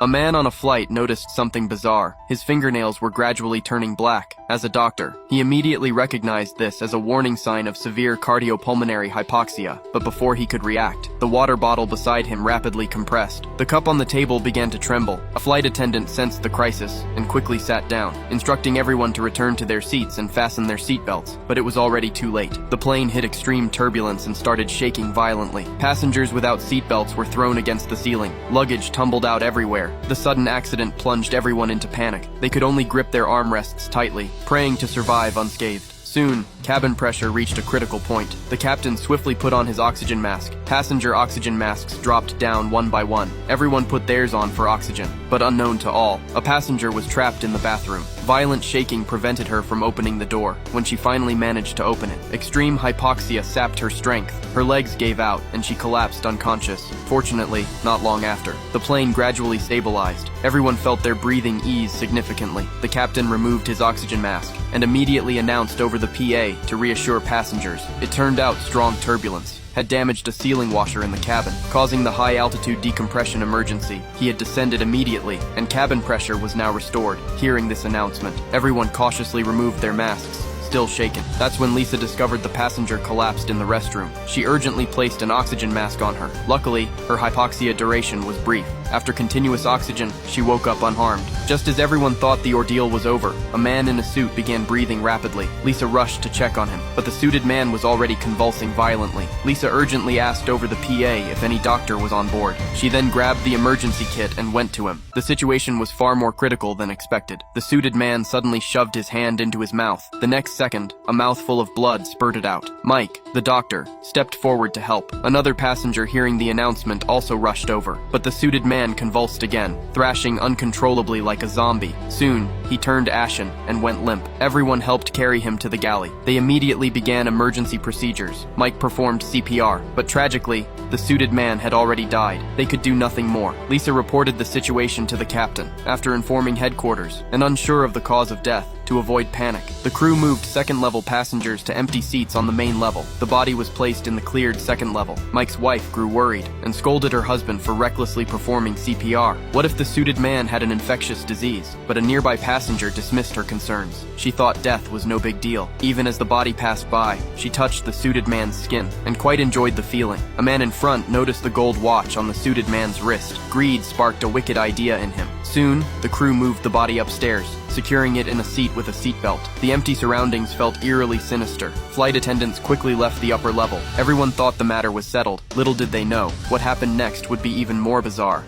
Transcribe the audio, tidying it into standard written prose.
A man on a flight noticed something bizarre. His fingernails were gradually turning black. As a doctor, he immediately recognized this as a warning sign of severe cardiopulmonary hypoxia, but before he could react, the water bottle beside him rapidly compressed. The cup on the table began to tremble. A flight attendant sensed the crisis and quickly sat down, instructing everyone to return to their seats and fasten their seatbelts, but it was already too late. The plane hit extreme turbulence and started shaking violently. Passengers without seatbelts were thrown against the ceiling. Luggage tumbled out everywhere. The sudden accident plunged everyone into panic. They could only grip their armrests tightly, praying to survive unscathed. Soon, cabin pressure reached a critical point. The captain swiftly put on his oxygen mask. Passenger oxygen masks dropped down one by one. Everyone put theirs on for oxygen, but unknown to all, a passenger was trapped in the bathroom. Violent shaking prevented her from opening the door. When she finally managed to open it, extreme hypoxia sapped her strength. Her legs gave out, and she collapsed unconscious. Fortunately, not long after. The plane gradually stabilized. Everyone felt their breathing ease significantly. The captain removed his oxygen mask and immediately announced over the PA to reassure passengers. It turned out strong turbulence had damaged a sealing washer in the cabin, causing the high-altitude decompression emergency. He had descended immediately, and cabin pressure was now restored. Hearing this announcement, everyone cautiously removed their masks, still shaken. That's when Lisa discovered the passenger collapsed in the restroom. She urgently placed an oxygen mask on her. Luckily, her hypoxia duration was brief. After continuous oxygen, she woke up unharmed. Just as everyone thought the ordeal was over, a man in a suit began breathing rapidly. Lisa rushed to check on him, but the suited man was already convulsing violently. Lisa urgently asked over the PA if any doctor was on board. She then grabbed the emergency kit and went to him. The situation was far more critical than expected. The suited man suddenly shoved his hand into his mouth. The next second, a mouthful of blood spurted out. Mike, the doctor, stepped forward to help. Another passenger hearing the announcement also rushed over, but the suited man convulsed again, thrashing uncontrollably like a zombie. Soon, he turned ashen and went limp. Everyone helped carry him to the galley. They immediately began emergency procedures. Mike performed CPR, but tragically, the suited man had already died. They could do nothing more. Lisa reported the situation to the captain, after informing headquarters, and unsure of the cause of death. To avoid panic, the crew moved second-level passengers to empty seats on the main level. The body was placed in the cleared second level. Mike's wife grew worried and scolded her husband for recklessly performing CPR. What if the suited man had an infectious disease? But a nearby passenger dismissed her concerns. She thought death was no big deal. Even as the body passed by, she touched the suited man's skin and quite enjoyed the feeling. A man in front noticed the gold watch on the suited man's wrist. Greed sparked a wicked idea in him. Soon, the crew moved the body upstairs, securing it in a seat with a seatbelt. The empty surroundings felt eerily sinister. Flight attendants quickly left the upper level. Everyone thought the matter was settled. Little did they know, what happened next would be even more bizarre.